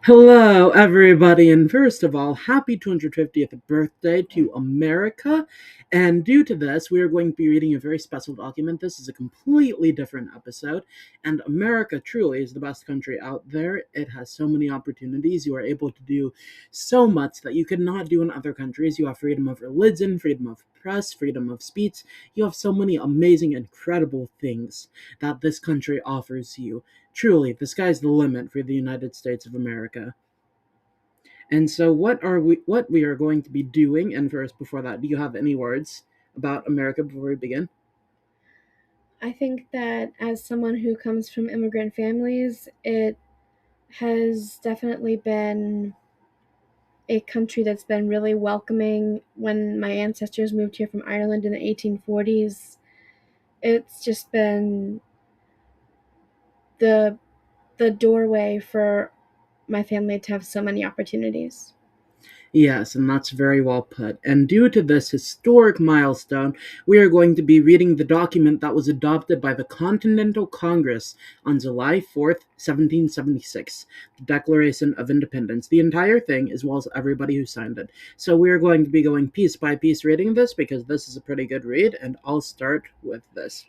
Hello, everybody, and first of all, happy 250th birthday to America. And due to this, we are going to be reading a very special document. This is a completely different episode, and America truly is the best country out there. It has so many opportunities. You are able to do so much that you could not do in other countries. You have freedom of religion, freedom of press, freedom of speech. You have so many amazing, incredible things that this country offers you. Truly, the sky's the limit for the United States of America. And so what we are going to be doing, and first before that, do you have any words about America before we begin? I think that as someone who comes from immigrant families, it has definitely been a country that's been really welcoming. When my ancestors moved here from Ireland in the 1840s, it's just been the the doorway for my family to have so many opportunities. Yes, and that's very well put. And due to this historic milestone, we are going to be reading the document that was adopted by the Continental Congress on July 4th, 1776, the Declaration of Independence. The entire thing, as well as everybody who signed it. So we are going to be going piece by piece reading this because this is a pretty good read, and I'll start with this.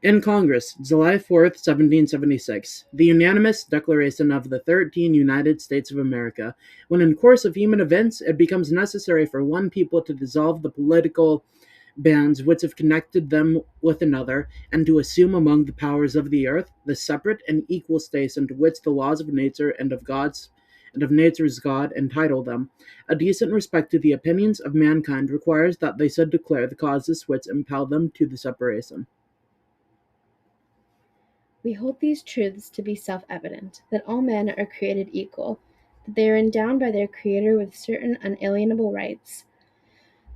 In Congress, July 4th, 1776, the unanimous declaration of the 13 United States of America, when in course of human events it becomes necessary for one people to dissolve the political bands which have connected them with another, and to assume among the powers of the earth the separate and equal station to which the laws of nature and of nature's God entitle them. A decent respect to the opinions of mankind requires that they should declare the causes which impel them to the separation. We hold these truths to be self-evident, that all men are created equal, that they are endowed by their Creator with certain unalienable rights,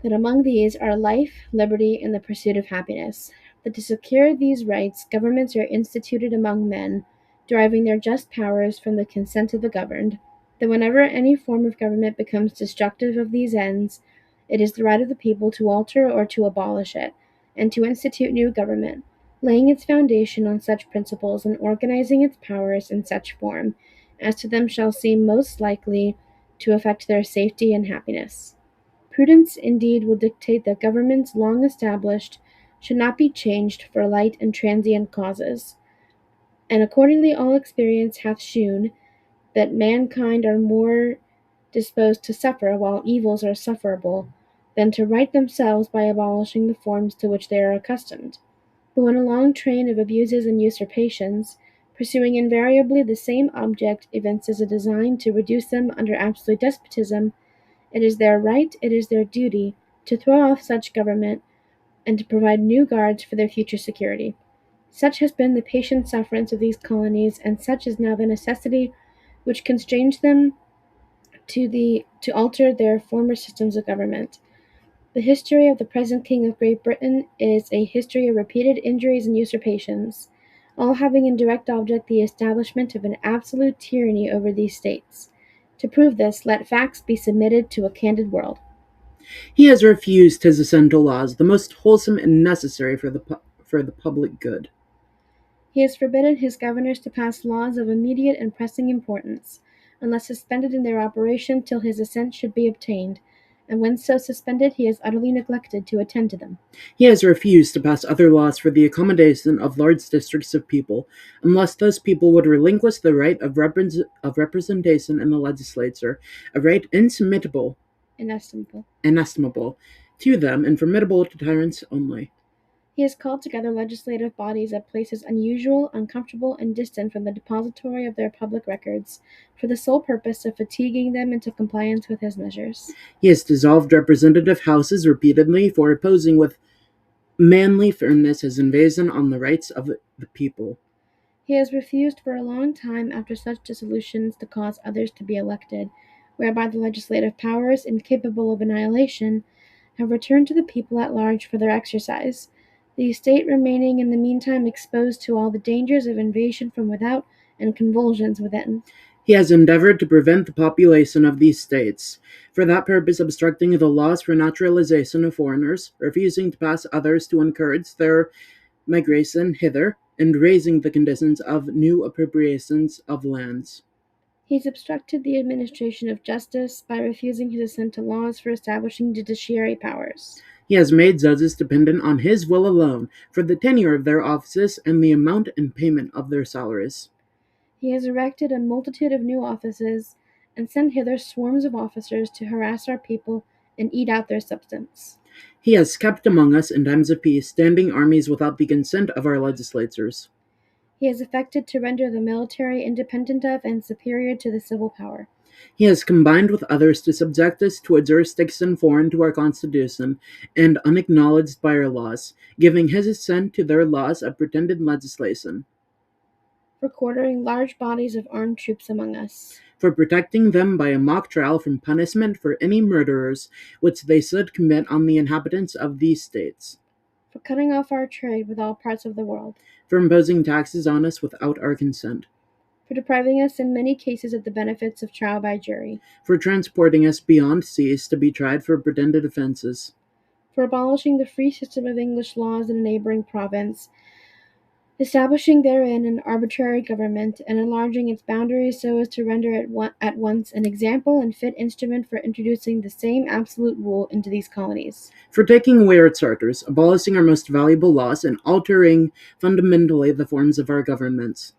that among these are life, liberty, and the pursuit of happiness, that to secure these rights governments are instituted among men, deriving their just powers from the consent of the governed, that whenever any form of government becomes destructive of these ends, it is the right of the people to alter or to abolish it, and to institute new government, laying its foundation on such principles and organizing its powers in such form as to them shall seem most likely to affect their safety and happiness. Prudence indeed will dictate that governments long established should not be changed for light and transient causes, and accordingly all experience hath shewn that mankind are more disposed to suffer while evils are sufferable, than to right themselves by abolishing the forms to which they are accustomed. But when a long train of abuses and usurpations, pursuing invariably the same object, evinces a design to reduce them under absolute despotism, it is their right, it is their duty, to throw off such government, and to provide new guards for their future security. Such has been the patient sufferance of these colonies, and such is now the necessity which constrains them to alter their former systems of government. The history of the present King of Great Britain is a history of repeated injuries and usurpations, all having in direct object the establishment of an absolute tyranny over these states. To prove this, let facts be submitted to a candid world. He has refused his essential laws, the most wholesome and necessary for the public good. He has forbidden his governors to pass laws of immediate and pressing importance, unless suspended in their operation till his assent should be obtained, and when so suspended he has utterly neglected to attend to them. He has refused to pass other laws for the accommodation of large districts of people, unless those people would relinquish the right of representation in the legislature, a right Inestimable. inestimable to them and formidable to tyrants only. He has called together legislative bodies at places unusual, uncomfortable, and distant from the depository of their public records, for the sole purpose of fatiguing them into compliance with his measures. He has dissolved representative houses repeatedly for opposing with manly firmness his invasion on the rights of the people. He has refused for a long time after such dissolutions to cause others to be elected, whereby the legislative powers, incapable of annihilation, have returned to the people at large for their exercise, the estate remaining in the meantime exposed to all the dangers of invasion from without and convulsions within. He has endeavored to prevent the population of these states, for that purpose obstructing the laws for naturalization of foreigners, refusing to pass others to encourage their migration hither, and raising the conditions of new appropriations of lands. He's obstructed the administration of justice by refusing his assent to laws for establishing judiciary powers. He has made judges dependent on his will alone for the tenure of their offices and the amount and payment of their salaries. He has erected a multitude of new offices and sent hither swarms of officers to harass our people and eat out their substance. He has kept among us in times of peace standing armies without the consent of our legislators. He has effected to render the military independent of and superior to the civil power. He has combined with others to subject us to a jurisdiction foreign to our Constitution and unacknowledged by our laws, giving his assent to their laws of pretended legislation, For quartering large bodies of armed troops among us, for protecting them by a mock trial from punishment for any murderers which they should commit on the inhabitants of these states, for cutting off our trade with all parts of the world, for imposing taxes on us without our consent, for depriving us in many cases of the benefits of trial by jury, for transporting us beyond seas to be tried for pretended offenses, for abolishing the free system of English laws in a neighboring province, establishing therein an arbitrary government, and enlarging its boundaries so as to render it at once an example and fit instrument for introducing the same absolute rule into these colonies, for taking away our charters, abolishing our most valuable laws, and altering fundamentally the forms of our governments,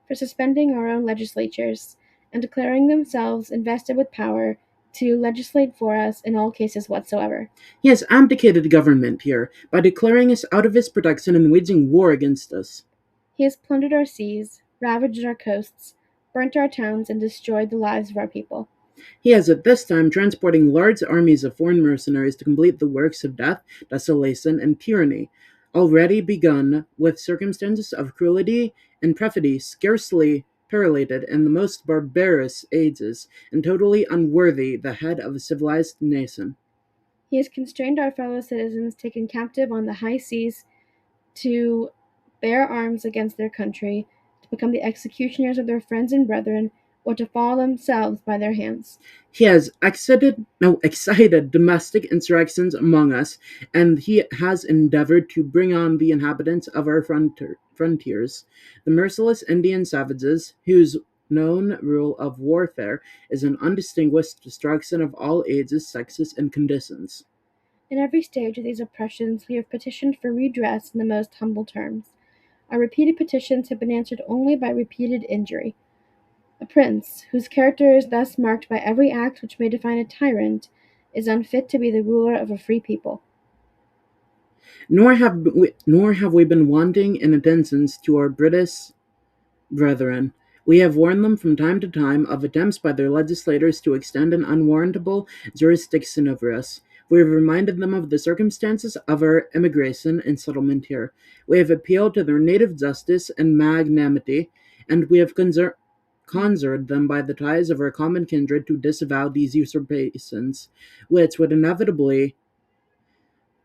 for suspending our own legislatures, and declaring themselves invested with power to legislate for us in all cases whatsoever. He has abdicated government here by declaring us out of his protection and waging war against us. He has plundered our seas, ravaged our coasts, burnt our towns, and destroyed the lives of our people. He is at this time transporting large armies of foreign mercenaries to complete the works of death, desolation, and tyranny, already begun with circumstances of cruelty and perfidy scarcely paralleled in the most barbarous ages, and totally unworthy the head of a civilized nation. He has constrained our fellow citizens taken captive on the high seas to bear arms against their country, to become the executioners of their friends and brethren, or to fall themselves by their hands. He has excited domestic insurrections among us, and he has endeavored to bring on the inhabitants of our frontiers, the merciless Indian savages, whose known rule of warfare is an undistinguished destruction of all ages, sexes, and conditions. In every stage of these oppressions we have petitioned for redress in the most humble terms. Our repeated petitions have been answered only by repeated injury. A prince, whose character is thus marked by every act which may define a tyrant, is unfit to be the ruler of a free people. Nor have we been wanting in attentions to our British brethren. We have warned them from time to time of attempts by their legislators to extend an unwarrantable jurisdiction over us. We have reminded them of the circumstances of our emigration and settlement here. We have appealed to their native justice and magnanimity, and we have conjured them by the ties of our common kindred to disavow these usurpations, which would inevitably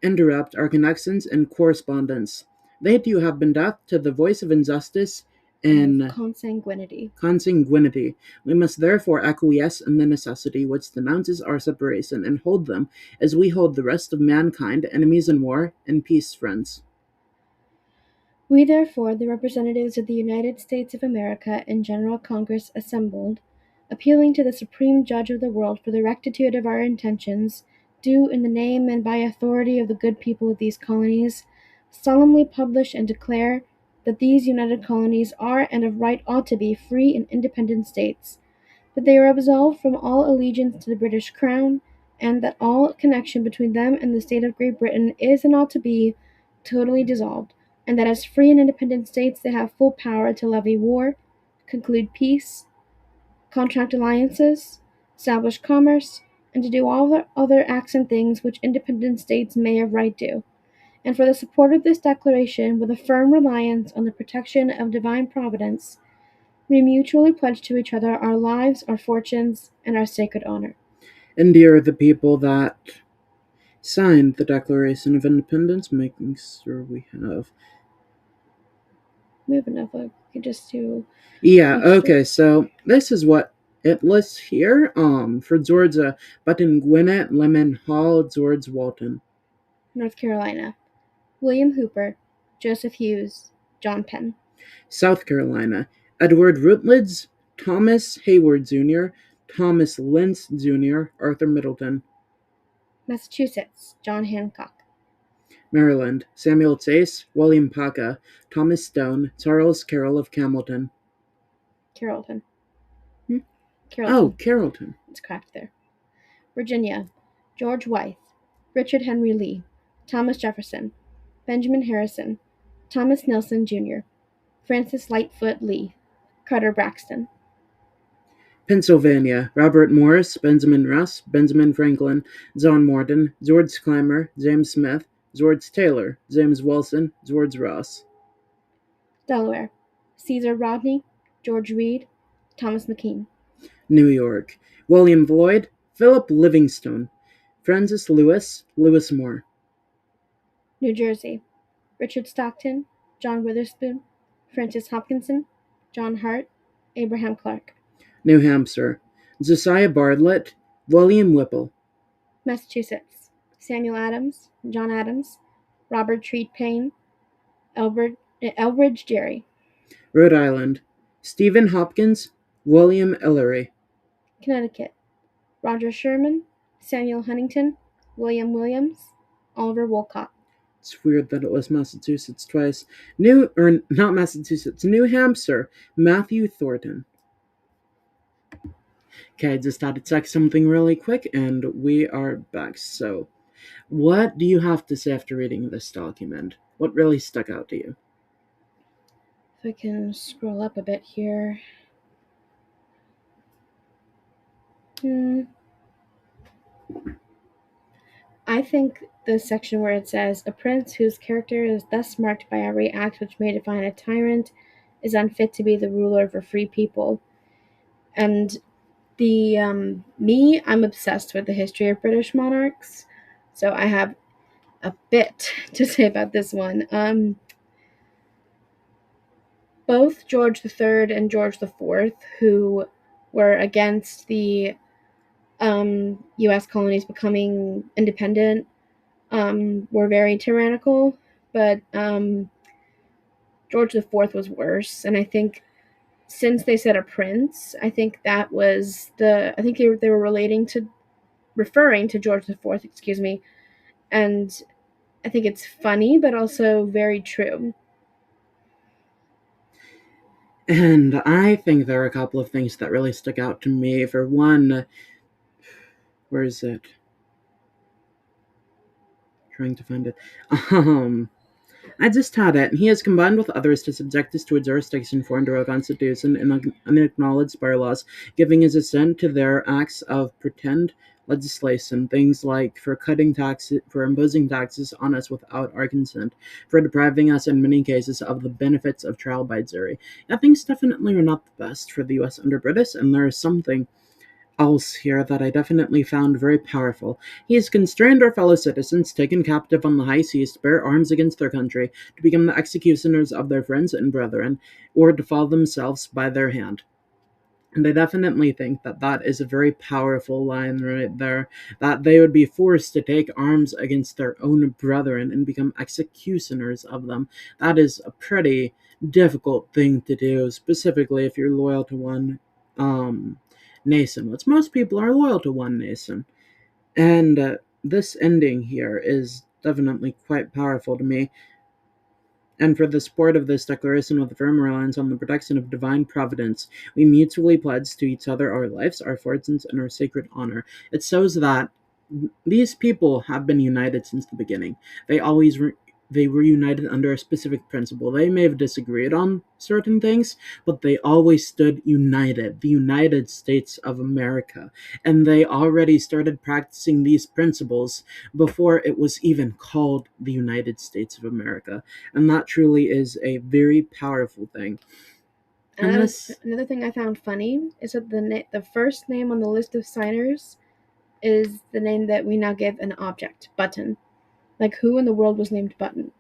interrupt our connections and correspondence. They too have been deaf to the voice of injustice and Consanguinity. consanguinity. We must therefore acquiesce in the necessity which denounces our separation, and hold them, as we hold the rest of mankind, enemies in war, and peace friends. We, therefore, the representatives of the United States of America in General Congress assembled, appealing to the Supreme Judge of the world for the rectitude of our intentions, do, in the name and by authority of the good people of these colonies, solemnly publish and declare that these united colonies are and of right ought to be free and independent states, that they are absolved from all allegiance to the British Crown, and that all connection between them and the state of Great Britain is and ought to be totally dissolved, and that as free and independent states they have full power to levy war, conclude peace, contract alliances, establish commerce, and to do all the other acts and things which independent states may of right do. And for the support of this declaration, with a firm reliance on the protection of divine providence, we mutually pledge to each other our lives, our fortunes, and our sacred honor. And dear the people that signed the Declaration of Independence, making sure we have. We have enough. We just do. Yeah, okay, so this is what it lists here. For Georgia, Button Gwinnett, Lemon Hall, George Walton. North Carolina, William Hooper, Joseph Hughes, John Penn. South Carolina, Edward Rutledge, Thomas Hayward Jr., Thomas Lynch Jr., Arthur Middleton. Massachusetts, John Hancock. Maryland, Samuel Chase, William Paca, Thomas Stone, Charles Carroll of Campbellton. Carrollton. Carrollton. Oh, Carrollton. It's correct there. Virginia, George Wythe, Richard Henry Lee, Thomas Jefferson, Benjamin Harrison, Thomas Nelson Jr., Francis Lightfoot Lee, Carter Braxton. Pennsylvania, Robert Morris, Benjamin Rush, Benjamin Franklin, John Morton, George Clymer, James Smith, George Taylor, James Wilson, George Ross. Delaware, Caesar Rodney, George Reed, Thomas McKean. New York, William Floyd, Philip Livingstone, Francis Lewis, Lewis Moore. New Jersey, Richard Stockton, John Witherspoon, Francis Hopkinson, John Hart, Abraham Clark. New Hampshire, Josiah Bartlett, William Whipple. Massachusetts, Samuel Adams, John Adams, Robert Treat Paine, Elbridge Gerry. Rhode Island, Stephen Hopkins, William Ellery. Connecticut, Roger Sherman, Samuel Huntington, William Williams, Oliver Wolcott. It's weird that it was Massachusetts twice. Not Massachusetts, New Hampshire, Matthew Thornton. Okay, I just had to check something really quick, and we are back. So, what do you have to say after reading this document? What really stuck out to you? If I can scroll up a bit here. I think the section where it says, a prince whose character is thus marked by every act which may define a tyrant is unfit to be the ruler of a free people. And I'm obsessed with the history of British monarchs, so I have a bit to say about this one. Both George III and George IV, who were against the U.S. colonies becoming independent, were very tyrannical, but George IV was worse, and I think since they said a prince, I think that was I think they were referring to George IV, excuse me, and I think it's funny, but also very true. And I think there are a couple of things that really stuck out to me. For one, where is it? Trying to find it. I just had it. He has combined with others to subject us to a jurisdiction formed under a constitution and unacknowledged by our laws, giving his assent to their acts of pretend legislation, things like for imposing taxes on us without our consent, for depriving us in many cases of the benefits of trial by jury. Yeah, things definitely were not the best for the U.S. under British, and there is something else here that I definitely found very powerful. He has constrained our fellow citizens taken captive on the high seas to bear arms against their country, to become the executioners of their friends and brethren, or to fall themselves by their hand. And I definitely think that that is a very powerful line right there, that they would be forced to take arms against their own brethren and become executioners of them. That is a pretty difficult thing to do, specifically if you're loyal to one nation, which most people are loyal to one nation. And this ending here is definitely quite powerful to me. And for the support of this declaration with a firm reliance on the protection of divine providence, we mutually pledge to each other our lives, our fortunes, and our sacred honor. It shows that these people have been united since the beginning. They were united under a specific principle. They may have disagreed on certain things, but they always stood united, the United States of America. And they already started practicing these principles before it was even called the United States of America. And that truly is a very powerful thing. Another thing I found funny is that the first name on the list of signers is the name that we now give an object, Button. Like, who in the world was named Button?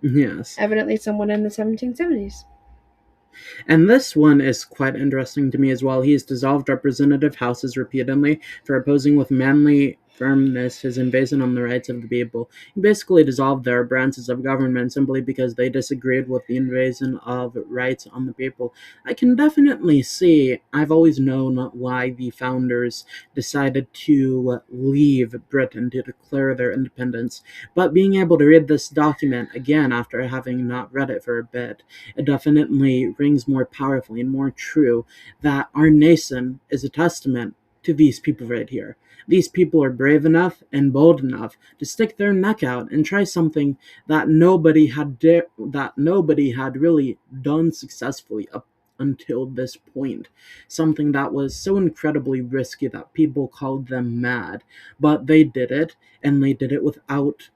Yes. Evidently someone in the 1770s. And this one is quite interesting to me as well. He has dissolved representative houses repeatedly for opposing with manly firmness, his invasion on the rights of the people. He basically dissolved their branches of government simply because they disagreed with the invasion of rights on the people. I can definitely see, I've always known why the founders decided to leave Britain to declare their independence, but being able to read this document again after having not read it for a bit, it definitely rings more powerfully and more true that our nation is a testament to these people right here. These people are brave enough and bold enough to stick their neck out and try something that nobody had really done successfully up until this point. Something that was so incredibly risky that people called them mad, but they did it, and they did it without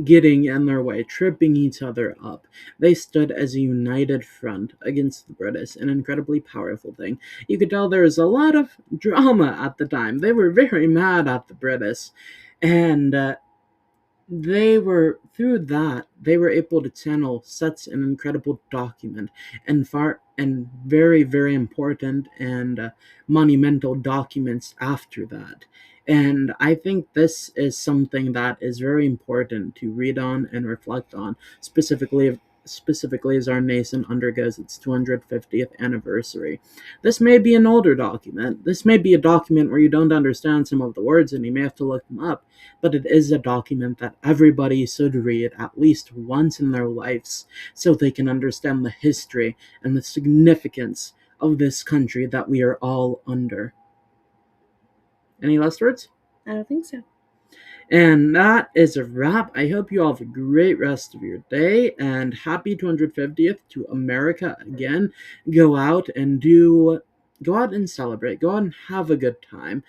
getting in their way, tripping each other up. They stood as a united front against the British, an incredibly powerful thing. You could tell there was a lot of drama at the time. They were very mad at the British, and they were able to channel such an incredible document and very very important and monumental documents after that. And I think this is something that is very important to read on and reflect on, specifically as our nation undergoes its 250th anniversary. This may be an older document. This may be a document where you don't understand some of the words and you may have to look them up, but it is a document that everybody should read at least once in their lives so they can understand the history and the significance of this country that we are all under. Any last words? I don't think so. And that is a wrap. I hope you all have a great rest of your day and happy 250th to America again. Go out and celebrate. Go out and have a good time.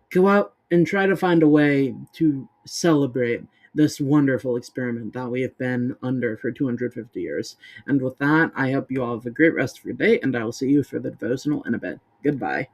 Go out and try to find a way to celebrate this wonderful experiment that we have been under for 250 years. And with that, I hope you all have a great rest of your day, and I will see you for the devotional in a bit. Goodbye.